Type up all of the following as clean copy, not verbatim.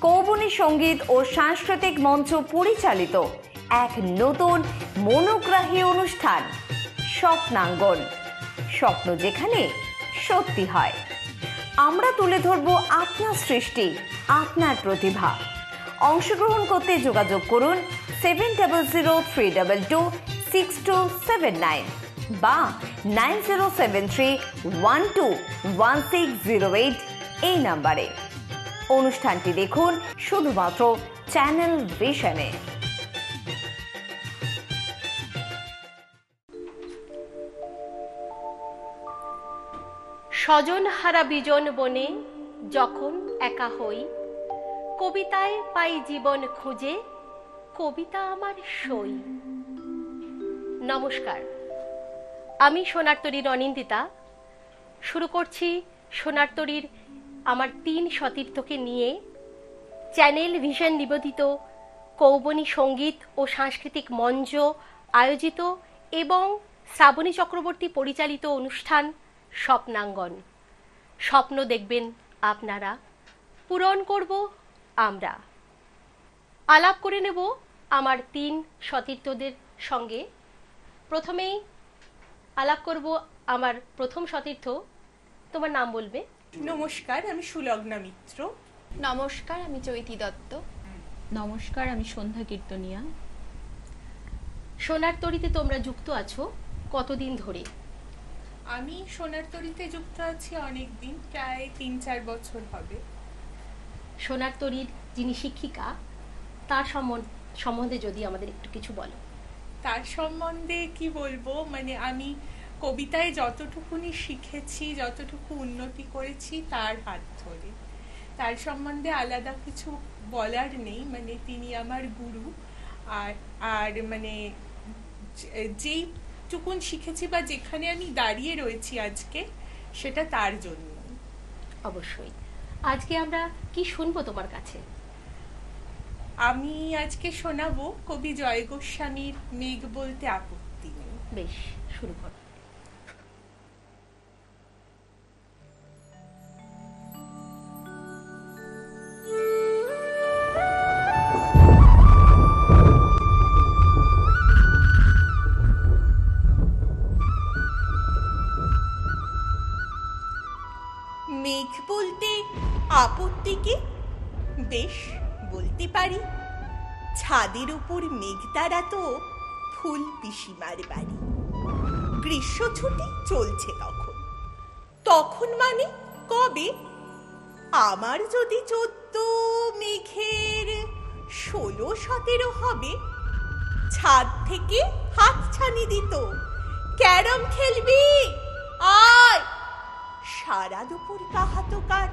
কৌবনী সঙ্গীত ও সাংস্কৃতিক মঞ্চ পরিচালিত এক নতুন মনোগ্রাহী অনুষ্ঠান স্বপ্নাঙ্গন। স্বপ্ন যেখানে সত্যি হয়। আমরা তুলে ধরব আপনার সৃষ্টি, আপনার প্রতিভা। অংশগ্রহণ করতে যোগাযোগ করুন 7003226279 বা 9073121608 এই নাম্বারে। অনুষ্ঠানটি দেখুন শুধুমাত্র চ্যানেল ভিশনে। স্বজন হারা বিজন বনে যখন একা হই, কবিতায় পাই জীবন খুঁজে, কবিতা আমার সই। নমস্কার, আমি সোনার তরীর অনিন্দিতা। শুরু করছি সোনার তরীর আমার 3 সতীর্থকে নিয়ে চ্যানেল ভিশন নিবেদিত কৌবনী সঙ্গীত ও সাংস্কৃতিক মঞ্চ আয়োজিত এবং শ্রাবণী চক্রবর্তী পরিচালিত অনুষ্ঠান স্বপ্নাঙ্গন। স্বপ্ন দেখবেন আপনারা, পূরণ করব আমরা। আলাপ করে নেব আমার 3 সতীর্থদের সঙ্গে। প্রথমেই আলাপ করব আমার প্রথম সতীর্থ। তোমার নাম বলবে? নমস্কার, আমি সুলগ্না মিত্র। নমস্কার, আমি চৈতি দত্ত। নমস্কার, আমি সন্ধ্যা কীর্তনিয়া। সোনার তরীতে তোমরা যুক্ত আছো কতদিন ধরে? আমি সোনার তরীতে যুক্ত আছি অনেক দিন, প্রায় 3-4 বছর হবে। সোনার তরীর যিনি শিক্ষিকা, তার সম্বন্ধে যদি আমাদের একটু কিছু বলো। তার সম্বন্ধে কি বলবো, মানে আমি কবিতায় যতটুকুনি শিখেছি, যতটুকু উন্নতি করেছি তার হাত ধরে। তার সম্বন্ধে আলাদা কিছু বলার নেই, মানে তিনি আমার গুরু। আর মানে যেইটুকুন শিখেছি বা যেখানে আমি দাঁড়িয়ে রয়েছি আজকে, সেটা তার জন্য। অবশ্যই। আজকে আমরা কি শুনবো তোমার কাছে? আমি আজকে শোনাবো কবি জয় গোস্বামীর মেঘ বলতে আপত্তি নেই। বেশ, শুরু করো। মেঘ বলতে আপত্তি কি? বেশ, বলতে পারি। ছাদের উপর মেঘ তারা তো ফুল পিসিমার বাড়ি। গ্রীষ্ম ছুটি চলছে তখন মানে কবে? আমার যদি 14 মেঘের 16-17 হবে, ছাদ থেকে হাত ছানি দিত, ক্যারম খেলবি আয়। সারা দুপুর কাহাতকার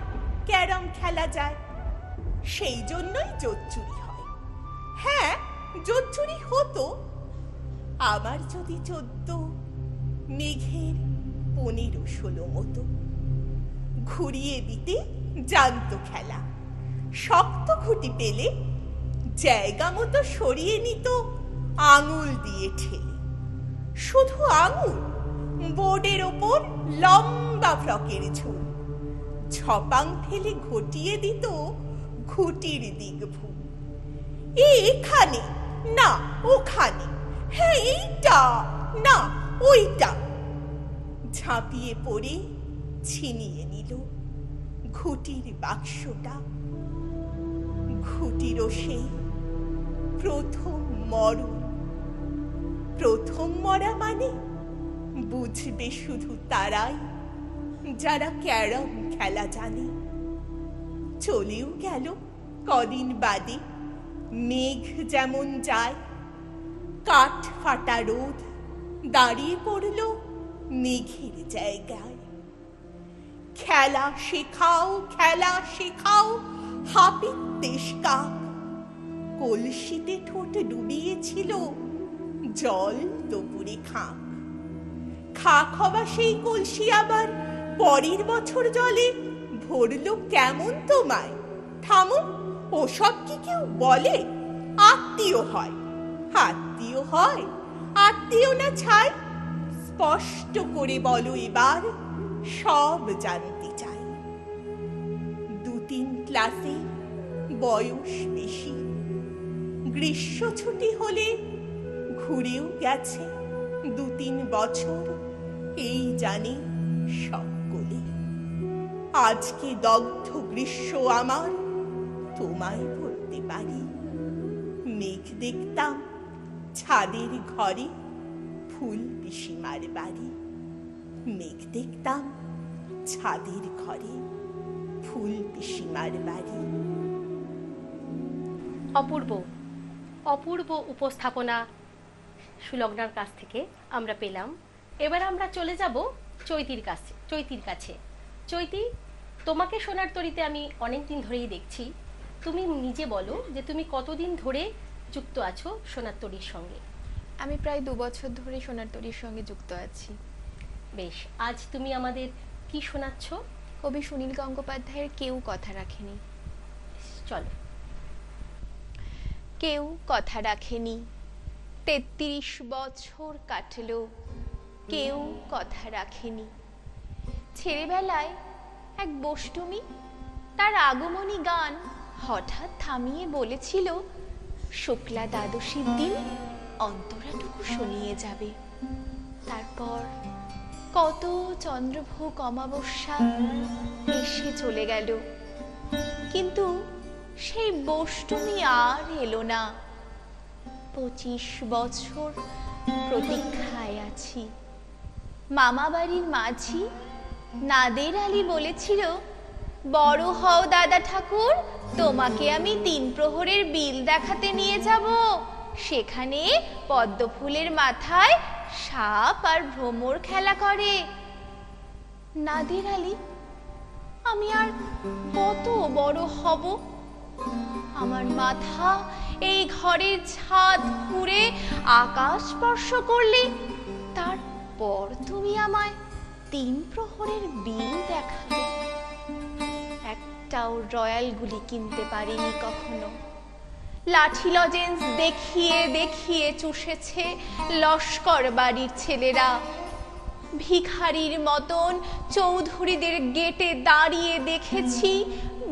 ক্যারম খেলা যায়, সেই জন্যই জোচ্চুরি হয়। হ্যাঁ, জোচ্চুরি হতো আমার যদি 14 মেঘের 15-16 মতো। ঘুরিয়ে দিতে জানতো খেলা, শক্ত খুঁটি পেলে জায়গা মতো সরিয়ে নিত আঙুল দিয়ে ঠেলে। শুধু আঙুল, বোর্ডের ওপর লম্বা ফ্রকের ঝুল, ছপাং ফেলে ঘটিয়ে দিত ঘুটির দিক ভুল। এখানে না ওখানে, হ্যাঁ এইটা না ওইটা। ঝাঁপিয়ে পড়ে ছিনিয়ে নিল ঘুটির বাক্সটা। ঘুটিরও সেই প্রথম মরণ। প্রথম মরা মানে বুঝবে শুধু তারাই যারা ক্যারম খেলা জানে। চলেও গেল কদিন বাদে মেঘ যেমন যায়, কাঠ ফাটা রোদ দাঁড়িয়ে পড়ল মেঘের জায়গায়। খেলা শেখাও, খেলা শেখাও, হাপির দেশ কাক। কলসিতে ঠোঁট ডুবিয়েছিল জল দুপুরে খাক। খাক হওয়া সেই কলসি আবার পরের বছর জলে ভরলো কেমন তোমায়? থামো, ওসব কি কেউ বলে? আত্মীয় হয়, আত্মীয় হয়, আত্মীয় না ছাই? স্পষ্ট করে বলো এবার, সব জানতে চাই। 2-3 ক্লাসে বয়স বেশি, গ্রীষ্ম ছুটি হলে ঘুরেও গেছে 2-3 বছর, এই জানে সকলে। আজকে দগ্ধ গ্রীষ্ম আমার, তোমায় বলতে পারি। মেঘ দেখতাম ছাদের ঘরে, ফুল পিসিমার বাড়ি। মেঘ দেখতাম ছাদের ঘরে, ফুল পিসিমার বাড়ি। অপূর্ব অপূর্ব উপস্থাপনা সুলগ্নার কাছ থেকে আমরা পেলাম। এবার আমরা চলে যাব চৈতির কাছে। চৈতি, তোমাকে সোনার তরীতে আমি অনেক দিন ধরেই দেখছি। তুমি নিজে বলো যে তুমি কতদিন ধরে যুক্ত আছো সোনার তরীর সঙ্গে? আমি প্রায় 2 বছর ধরে সোনার তরীর সঙ্গে যুক্ত আছি। বেশ, আজ তুমি আমাদের কি শোনাচ্ছ? কবি সুনীল গঙ্গোপাধ্যায়ের কেউ কথা রাখেনি। চলো। কেউ কথা রাখেনি, 33 বছর কাটলো, কেউ কথা রাখেনি। ছেলেবেলায় এক বষ্টমী তার আগমনী গান হঠাৎ থামিয়ে বলেছিল, শুক্লা দ্বাদশীর দিন অন্তরাটুকু শুনিয়ে যাবে। তারপর কত চন্দ্রভোগ অমাবস্যা এসে চলে গেল, কিন্তু সেই বষ্টমী আর এলো না। 25 বছর প্রতীক্ষায় আছি। মামা বাড়ির মাঝি নাদের আলী বলেছিল, বড় হও দাদা ঠাকুর, তোমাকে আমি 3 প্রহরের বিল দেখাতে নিয়ে যাব। সেখানে পদ্ম ফুলের মাথায় সাপ আর ভ্রমর খেলা করে। নাদের আলী, আমি আর কত বড় হব? আমার মাথা এই ঘরের ছাদ ঘুরে আকাশ স্পর্শ করলে তারপর তুমি আমায় 3 প্রহরের বিল দেখাবে। একটাও রয়্যাল গুলি কিনতে পারিনি কখনো। লাঠি লজেন্স দেখিয়ে দেখিয়ে চুষেছে লস্কর বাড়ির ছেলেরা। ভিখারির মতন চৌধুরীদের গেটে দাঁড়িয়ে দেখেছি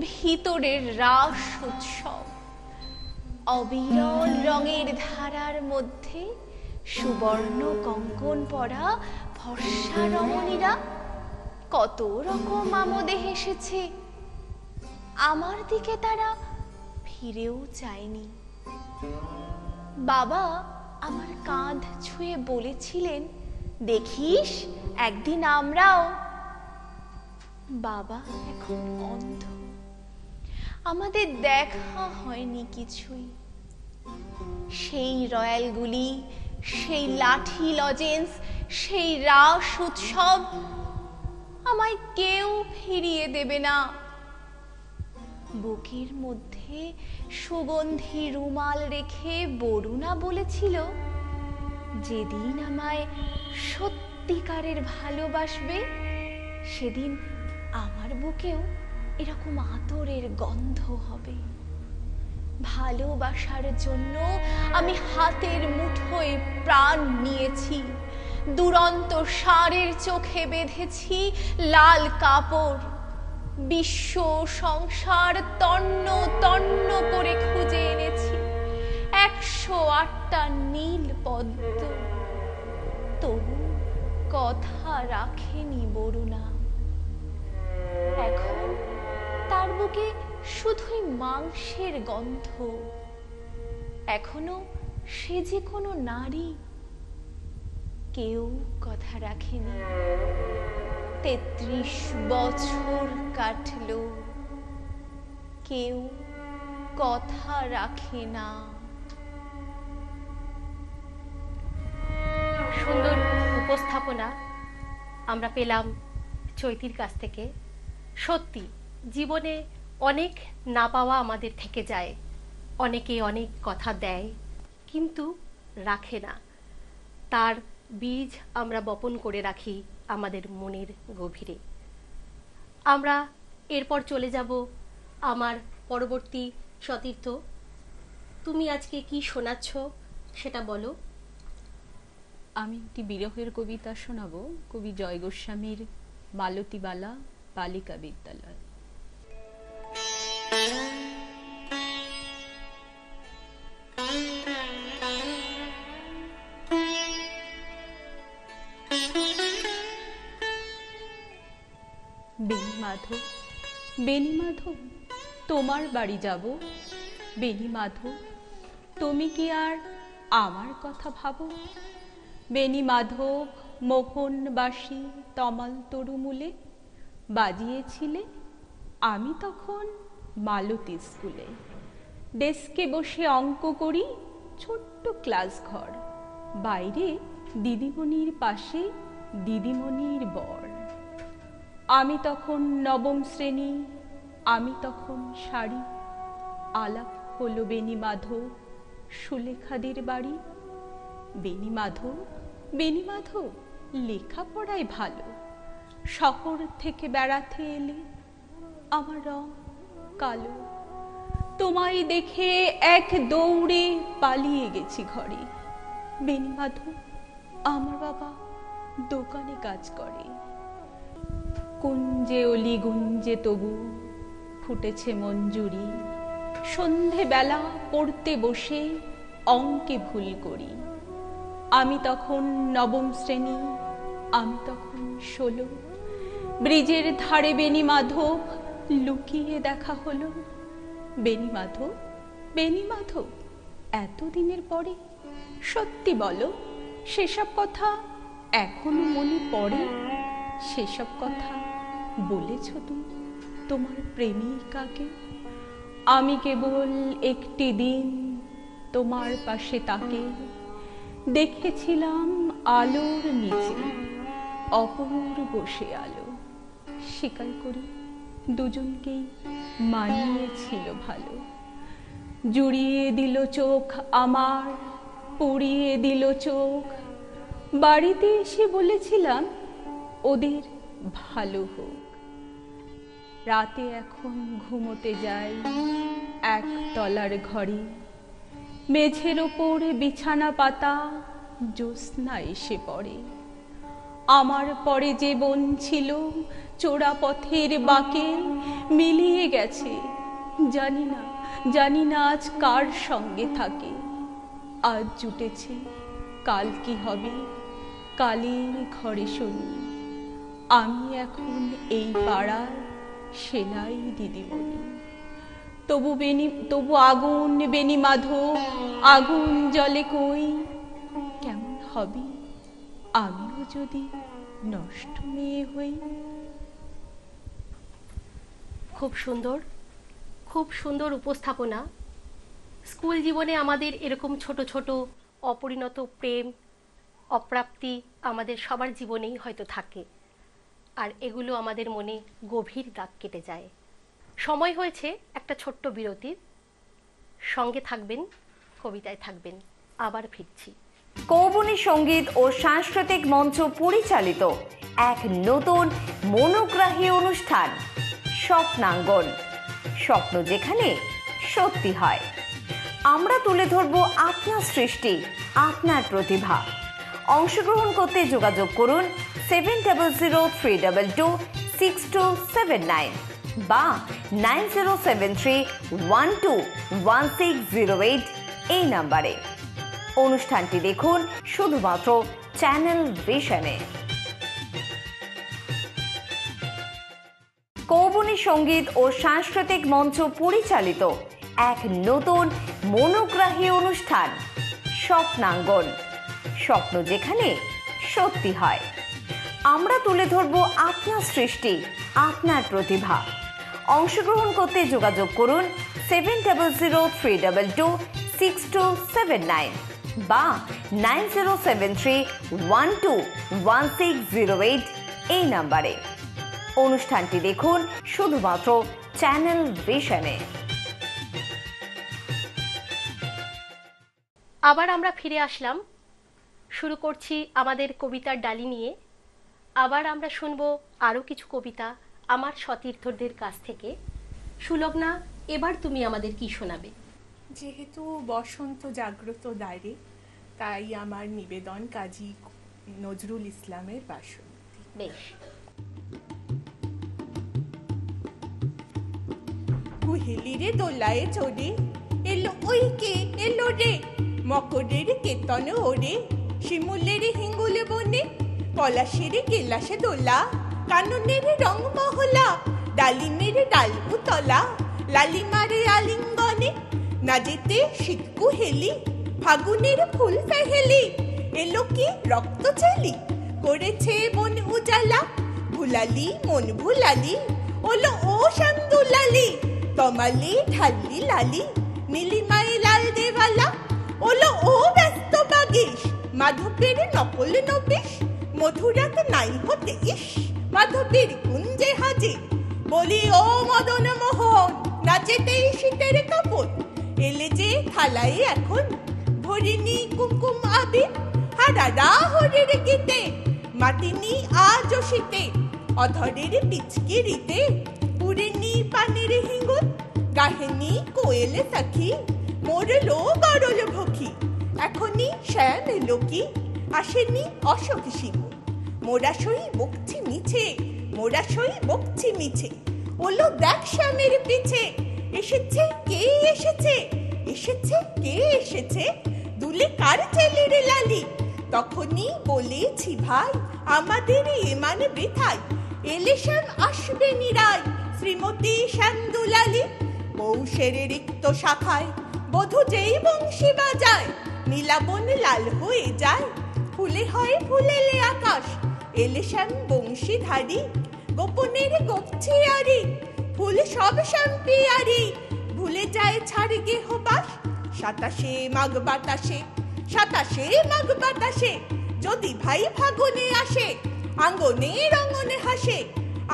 ভিতরের রাস উৎসব। অবিরল রঙের ধারার মধ্যে সুবর্ণ কঙ্কন পরা ফর্সা রমণীরা কত রকম আমোদে হেসেছে। আমার দিকে তারা ফিরেও চায়নি। বাবা আমার কাঁধ ছুঁয়ে বলেছিলেন, দেখিস একদিন আমরাও। বাবা এখন অন্ধ, আমাদের দেখা হয়নি কিছুই। সেই রয়্যালগুলি, সেই লাঠি লজেন্স, সেই রাস উৎসব আমায় কেউ ফিরিয়ে দেবে না। বুকের মধ্যে সুগন্ধি রুমাল রেখে বরুণা বলেছিল, যেদিন আমায় সত্যিকারের ভালোবাসবে সেদিন আমার বুকেও এরকম আতরের গন্ধ হবে। ভালোবাসার জন্য আমি হাতের মুঠোয় প্রাণ নিয়েছি। দুরন্ত ষাঁড়ের চোখে বেঁধেছি লাল কাপড়। বিশ্ব সংসার তন্ন তন্ন করে খুঁজে এনেছি 108টা নীল পদ্ম, তবু কথা রাখেনি বরুণা। এখন তার বুকে শুধুই মাংসের গন্ধ। এখনো সে যে কোনো নারী। কেউ কথা রাখেনি। 33 বছর কাটলো, কেউ কথা রাখে না। সুন্দর উপস্থাপনা আমরা পেলাম চৈতির কাছ থেকে। সত্যি জীবনে অনেক না পাওয়া আমাদের থেকে যায়। অনেকে অনেক কথা দেয় কিন্তু রাখে না। তার বীজ আমরা বপন করে রাখি আমাদের মনের গভীরে। আমরা এরপর চলে যাব আমার পরবর্তী সতীর্থ। তুমি আজকে কি শোনাচ্ছ সেটা বলো। আমি একটি বিরহের কবিতা শোনাবো, কবি জয় গোস্বামীর মালতীবালা বালিকা বিদ্যালয়। মাধব, বেনি মাধব, তোমার বাড়ি যাব। বেনি মাধব, তুমি কি আর আমার কথা ভাবো? বেনি মাধব, মোহন বাঁশি তমাল তরুমূলে বাজিয়েছিলে, আমি তখন মালতী স্কুলে। ডেস্কে বসে অঙ্ক করি, ছোট্ট ক্লাস ঘর, বাইরে দিদিমণির পাশে দিদিমণির বর। আমি তখন নবম শ্রেণী, আমি তখন শাড়ি। আলাপ হলো বেনি মাধব, সুলেখাদের বাড়ি। বেনি মাধব, বেনি মাধব, লেখাপড়ায় ভালো, শহর থেকে বেড়াতে এলে আমার রং কালো। তোমায় দেখে এক দৌড়ে পালিয়ে গেছি ঘরে। বেনি মাধব, আমার বাবা দোকানে কাজ করে। কুঞ্জে অলি গুঞ্জে তবু ফুটেছে মঞ্জুরি, সন্ধেবেলা পড়তে বসে অঙ্কে ভুল করি। আমি তখন নবম শ্রেণী, আমি তখন 16। ব্রিজের ধারে বেনি মাধব, লুকিয়ে দেখা হলো। বেনি মাধব, বেনি মাধব, এতদিনের পরে সত্যি বলো, সেসব কথা এখনো মনে পড়ে? সেসব কথা বলেছ তুমি তোমার প্রেমিকাকে? আমি কেবল একটি দিন তোমার পাশে তাকে দেখেছিলাম আলোর নিচে, অপূর্ব সে আলো। স্বীকার করি দুজনকেই মানিয়েছিল ভালো। জুড়িয়ে দিল চোখ আমার, পুড়িয়ে দিল চোখ। বাড়িতে এসে বলেছিলাম ওদের ভালো হোক। রাতে এখন ঘুমোতে যাই একতলার ঘরে, মেঝের ওপর বিছানা পাতা, জ্যোৎস্না এসে পড়ে। আমার পরে যে বোন ছিল চোরা পথের বাঁকে, মিলিয়ে গেছে, জানি না, জানি না আজ কার সঙ্গে থাকে। আজ জুটেছে, কাল কি হবে, কালের ঘরে শুনি। আমি এখন এই পাড়ার সেলাই দিদিমণি। তবু আগুন বেনি মাধব, আগুন জলে কই। কেমন হবে আমিও যদি নষ্ট মেয়ে হই? খুব সুন্দর, খুব সুন্দর উপস্থাপনা। স্কুল জীবনে আমাদের এরকম ছোট ছোট অপরিণত প্রেম, অপ্রাপ্তি আমাদের সবার জীবনেই হয়তো থাকে, আর এগুলো আমাদের মনে গভীর দাগ কেটে যায়। সময় হয়েছে একটা ছোট্ট বিরতির। সঙ্গে থাকবেন, কবিতায় থাকবেন। আবার ফিরছি। কৌবনী সঙ্গীত ও সাংস্কৃতিক মঞ্চ পরিচালিত এক নতুন মনোগ্রাহী অনুষ্ঠান স্বপ্নাঙ্গন, স্বপ্ন যেখানে সত্যি হয়। আমরা তুলে ধরব আপনার সৃষ্টি, আপনার প্রতিভা। অংশগ্রহণ করতে যোগাযোগ করুন 7003226279 বা 9073121608 এই নাম্বারে। অনুষ্ঠানটি দেখুন শুধুমাত্র চ্যানেল ভিশনে। কৌবনী সঙ্গীত ও সাংস্কৃতিক মঞ্চ পরিচালিত এক নতুন মনোগ্রাহী অনুষ্ঠান স্বপ্নাঙ্গন, স্বপ্ন যেখানে সত্যি হয়। আমরা তুলে ধরব আপনার সৃষ্টি, আপনার প্রতিভা। অংশগ্রহণ করতে যোগাযোগ করুন 7003226279 বা 9073121608 এই নাম্বারে। অনুষ্ঠানটি দেখুন শুধুমাত্র চ্যানেল ভিশনে। আবার আমরা ফিরে আসলাম। শুরু করছি আমাদের কবিতার ডালি নিয়ে। আবার আমরা শুনব আরও কিছু কবিতা আমার সতীর্থদের কাছ থেকে। সুলগ্না, এবার তুমি আমাদের কি শোনাবে? যেহেতু বসন্ত জাগ্রত দ্বারে, তাই আমার নিবেদন কাজী নজরুল ইসলামের বাসন্তী। বেশ। কুহেলিরে দোলায় চড়ে এলো ওই কে এলো রে, মকরের কেতন ওরে, শিমুলের হিঙ্গুলে বনে, পলাশের গেলাসে দোলা, কাননের রং মহলা, ডালিমের ডালপুতলা লালিমারে আলিঙ্গনে, না যেতে শীতকু হেলি ফাগুনের ফুল ফেহেলি, এলো কি রক্ত চেলি করেছে বন উজালা, ভুলালি মন ভুলালি ওলো ও শান্দুলালি, তমালি ঢালি লালি নীলিমায় লাল দেওয়ালা, ওলো ও ব্যস্ত বাগিস মাধবের নকল নবিশ, মধুরাত নাই হতে ইস মাধবীর কুঞ্জে হাজির, বলি ও মদন মোহন নাচেতেই শীতের কাপড়, এলে যে থালায় এখন ভরিনি কুমকুম আবির, হারারা হরির গীতে মাতিনি আজ শীতে, অধরের পিচকিরিতে পুরেনি পানির হিঙ্গুর, গাহেনি কোয়েল সাখি মরলো গরল ভখি, এখনই শ্যাম এলো কি আসেনি অশোক সিংহ, মোরা সই বকছি মিছে মোরা সই বকছি মিছে, ওলো দেখ শ্যামের পিছে এসেছে কে এসেছে, এসেছে কে এসেছে দুলে কার ছেলের লালি, তখনই বলেছি ভাই আমাদের এমান বৃথায়, এলে শ্যাম আসবে নিরায় শ্রীমতী শ্যামদুলালি, পৌষের রিক্ত শাখায় বধূ যেই বংশী বাজায়, নীলাবন লাল হয়ে যায় ফুলে হয় ফুলেলে আকাশ, এলে শ্যাম বংশীধারী গোপনের গোপছিয়ারি, ফুল সব শ্যাম্পিয়ারি ভুলে যায় ছাড় গেহবাস, সাতাশে মাঘ বাতাসে সাতাশে মাঘ বাতাসে, যদি ভাই ফাগুনে আসে আঙ্গনে রঙনে হাসে,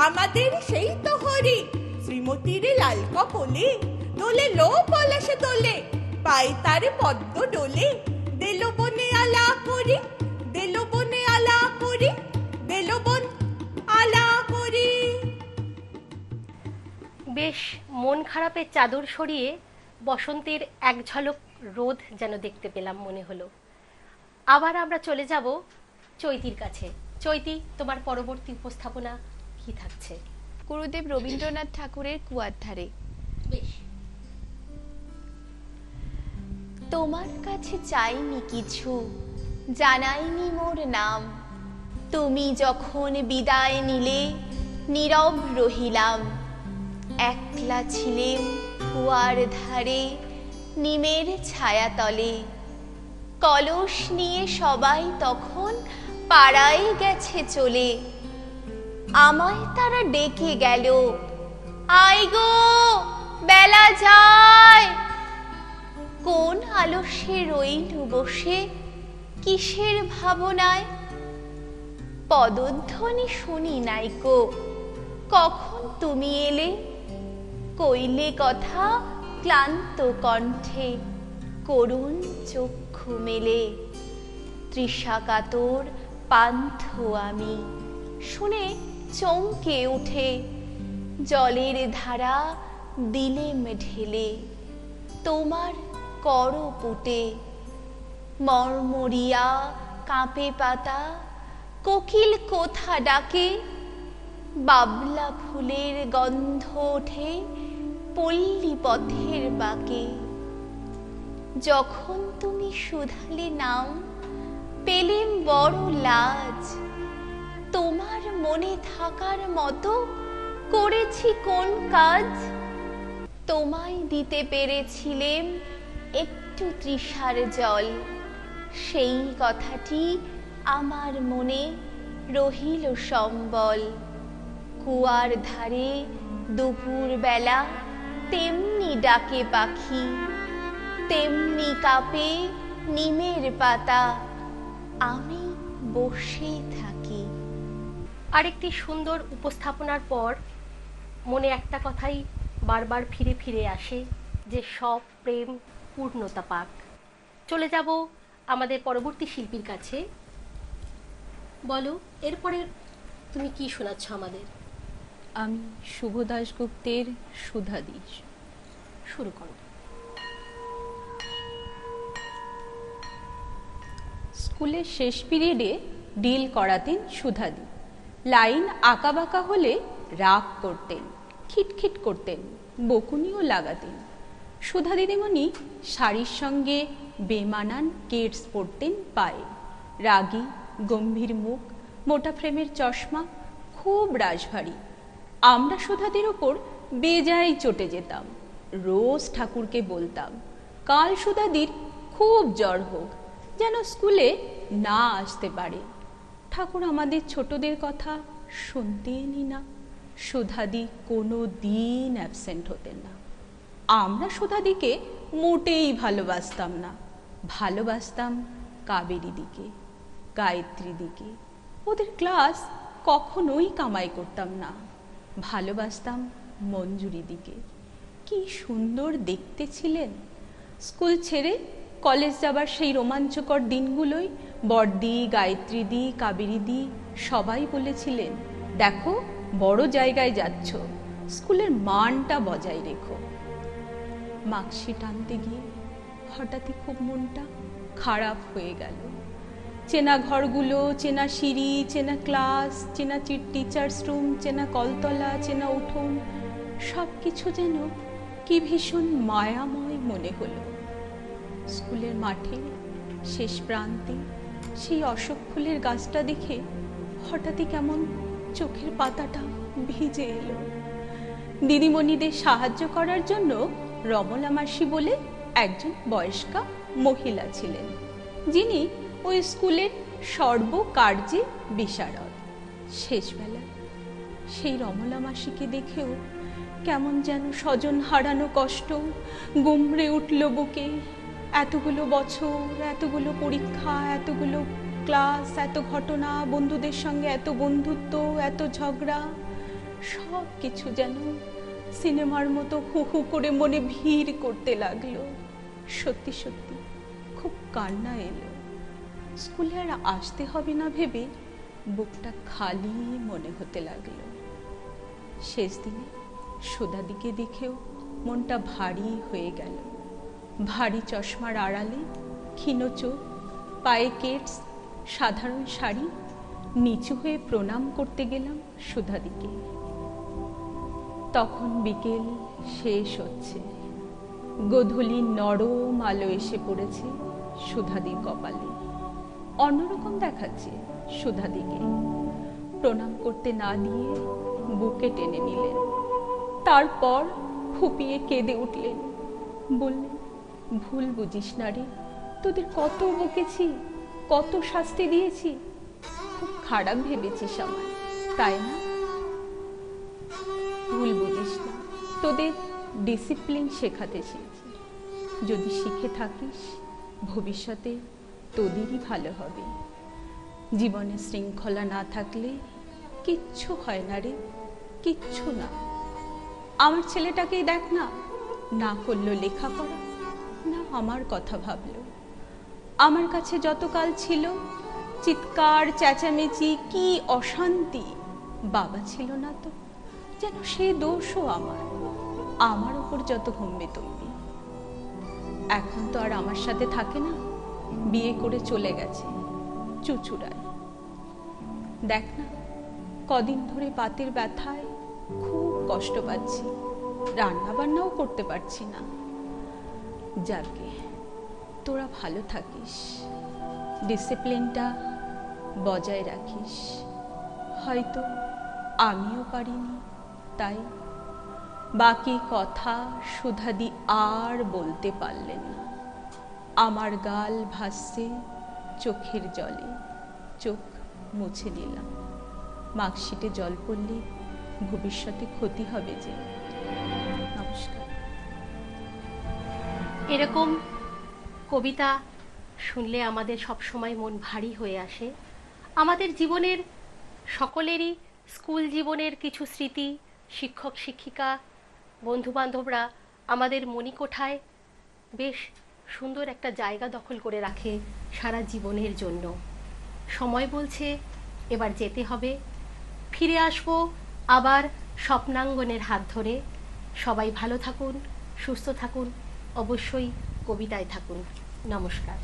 আমাদের সেই তো হরি শ্রীমতীর লাল কপলে, দোলে লো পলাশে দোলে পাই তার পদ্ম ডোলে, দেলো বনে আলা করি দেলো বনে আলা করি দেলো বন আলা করি। বেশ মন খারাপের চাদর সরিয়ে বসন্তের এক ঝলক রোদ যেন দেখতে পেলাম মনে হলো। আবার আমরা চলে যাব চৈতির কাছে। চৈতি, তোমার পরবর্তী উপস্থাপনা কি থাকছে? গুরুদেব রবীন্দ্রনাথ ঠাকুরের কুয়ার ধারে। বেশ। তোমার কাছে চাইনি কিছু, জানাইনি মোর নাম, তুমি যখন বিদায় নিলে নীরব রহিলাম, একলা ছিলেম কুয়ার ধারে নিমের ছায়াতলে, কলস নিয়ে সবাই তখন পাড়ায় গেছে চলে, আমায় তারা ডেকে গেল, আয় গো বেলা যায়, কোন আলস্যে রইলু বসে কিসের ভাবনায়, পদধ্বনি শুনি নাইকো, কখন তুমি এলে, কইলে কথা ক্লান্ত কণ্ঠে, করুণ চক্ষু মেলে, তৃষা কাতর পান্থ আমি, শুনে চমকে উঠে, জলের ধারা দিলেম ঢেলে, তোমার করপুটে, মরমরিয়া কাঁপে পাতা, কোকিল কোথা ডাকে, বাবলা ফুলের গন্ধ ওঠে পল্লী পথের বাঁকে, যখন তুমি শুধালে নাম পেলেম বড় লাজ, তোমার মনে থাকার মতো করেছি কোন কাজ, তোমায় দিতে পেরেছিলেম একটু তৃষার জল, সেই কথাটি আমার মনে রহিল সম্বল, কুয়ার ধারে দুপুর বেলা তেমনি ডাকে পাখি, তেমনি কাঁপে নিমের পাতা, আমি বসে থাকি। আরেকটি সুন্দর উপস্থাপনার পর মনে একটা কথাই বারবার ফিরে ফিরে আসে, যে সব প্রেম পূর্ণতা পাক। চলে যাব আমাদের পরবর্তী শিল্পীর কাছে। বলো, এরপরে তুমি কি শোনাচ্ছ আমাদের? আমি শুভ দাশগুপ্তের সুধাদিস। শুরু করো। স্কুলের শেষ পিরিয়ডে ডিল করাতেন সুধাদি। লাইন আঁকাবাঁকা হলে রাগ করতেন, খিটখিট করতেন, বকুনিও লাগাতেন। সুধা দিদিমণি শাড়ির সঙ্গে বেমানান কেটস পরতেন পায়ে, রাগী গম্ভীর মুখ, মোটা ফ্রেমের চশমা, খুব রাশভারী। আমরা সুধাদির ওপর বেজায় চটে যেতাম। রোজ ঠাকুরকে বলতাম কাল সুধাদির খুব জ্বর হোক, যেন স্কুলে না আসতে পারে। ঠাকুর আমাদের ছোটদের কথা শুনতেনই না। সুধাদি কোনো দিন অ্যাবসেন্ট হতেন না। আমরা সুধাদিকে মোটেই ভালোবাসতাম না। ভালোবাসতাম কাবেরী দিকে, গায়ত্রী দিকে। ওদের ক্লাস কখনোই কামাই করতাম না। ভালোবাসতাম মঞ্জুরি দিকে। কি সুন্দর দেখতে ছিলেন। স্কুল ছেড়ে কলেজ যাবার সেই রোমাঞ্চকর দিনগুলোই বড়দি, গায়ত্রী দি, কাবেরী দি সবাই বলেছিলেন, দেখো বড় জায়গায় যাচ্ছ, স্কুলের মানটা বজায় রেখো। মার্কশিট আনতে গিয়ে হঠাৎই খুব মনটা খারাপ হয়ে গেল। চেনা ঘরগুলো, চেনা সিঁড়ি, চেনা ক্লাস, চেনা টিচার্স রুম, চেনা কলতলা, চেনা উঠোন, সব কিছু যেন কি ভীষণ মায়াময় মনে হলো। স্কুলের মাঠে শেষ প্রান্তে সেই অশোক ফুলের গাছটা দেখে হঠাৎই কেমন চোখের পাতাটা ভিজে এলো। দিদিমণিদের সাহায্য করার জন্য রমলা মাসি বলে একজন বয়স্কা মহিলা ছিলেন, যিনি ওই স্কুলের সর্বকার্যে বিশারদ। শেষবেলা সেই রমলা মাসিকে দেখেও কেমন যেন স্বজন হারানো কষ্ট গুমড়ে উঠল বুকে। এতগুলো বছর, এতগুলো পরীক্ষা, এতগুলো ক্লাস, এত ঘটনা, বন্ধুদের সঙ্গে এত বন্ধুত্ব, এত ঝগড়া, সব কিছু যেন সিনেমার মতো হু হু করে মনে ভিড় করতে লাগলো। সত্যি সত্যি খুব কান্না এলো। স্কুলে আর আসতে হবে না ভেবে বুকটা খালি মনে হতে লাগলো। শেষ দিনে সুধাদিকে দেখেও মনটা ভারী হয়ে গেল। ভারী চশমার আড়ালে ক্ষীণ চোখ, পায়ে কেটস, সাধারণ শাড়ি, নিচু হয়ে প্রণাম করতে গেলাম সুধাদিকে। তখন বিকেল শেষ হচ্ছে। গোধূলি নরম আলো এসে পড়েছে সুধাদির কপালে। অন্যরকম দেখাচ্ছে সুধাদিকে। প্রণাম করতে না দিয়ে বুকে টেনে নিলেন। তারপর ফুপিয়ে কেঁদে উঠলেন। বললেন, ভুল বুঝিস না রে, তোদের কত বকেছি, কত শাস্তি দিয়েছি, খুব খারাপ ভেবেছিস আমায়, তাই না? ভুল বুঝিস না, তোদের ডিসিপ্লিন শেখাতে চেয়েছি। যদি শিখে থাকিস ভবিষ্যতে তোদেরই ভালো হবে। জীবনে শৃঙ্খলা না থাকলে কিচ্ছু হয় না রে, কিচ্ছু না। আমার ছেলেটাকেই দেখ না, না করলো লেখাপড়া, না আমার কথা ভাবলো। আমার কাছে যতকাল ছিল চিৎকার, চেঁচামেচি, কি অশান্তি। বাবা ছিল না তো, যেন সে দোষও আমার ওপর যত হম্বে তম্বি। এখন তো আর আমার সাথে থাকে না, বিয়ে করে চলে গেছে চুচুড়ায়। দেখ না, কদিন ধরে বাতের ব্যথায় খুব কষ্ট পাচ্ছি, রান্না বান্নাও করতে পারছি না। যাকে তোরা ভালো থাকিস, ডিসিপ্লিনটা বজায় রাখিস। হয়তো আমিও পারিনি, তাই। বাকি কথা সুধাদি আর বলতে পারলেন না। আমার গাল ভাসছে চোখের জলে, চোখ মুছে নিলাম। মার্কশিটে জল পড়লে ভবিষ্যতে ক্ষতি হবে যে। নমস্কার। এরকম কবিতা শুনলে আমাদের সব সময় মন ভারী হয়ে আসে। আমাদের জীবনের সকলেরই স্কুল জীবনের কিছু স্মৃতি, শিক্ষক শিক্ষিকা, বন্ধুবান্ধবরা আমাদের মণিকোঠায় বেশ সুন্দর একটা জায়গা দখল করে রাখে সারা জীবনের জন্য। সময় বলছে এবার যেতে হবে, ফিরে আসবো আবার স্বপ্নাঙ্গনের হাত ধরে। সবাই ভালো থাকুন, সুস্থ থাকুন, অবশ্যই কবিতায় থাকুন। নমস্কার।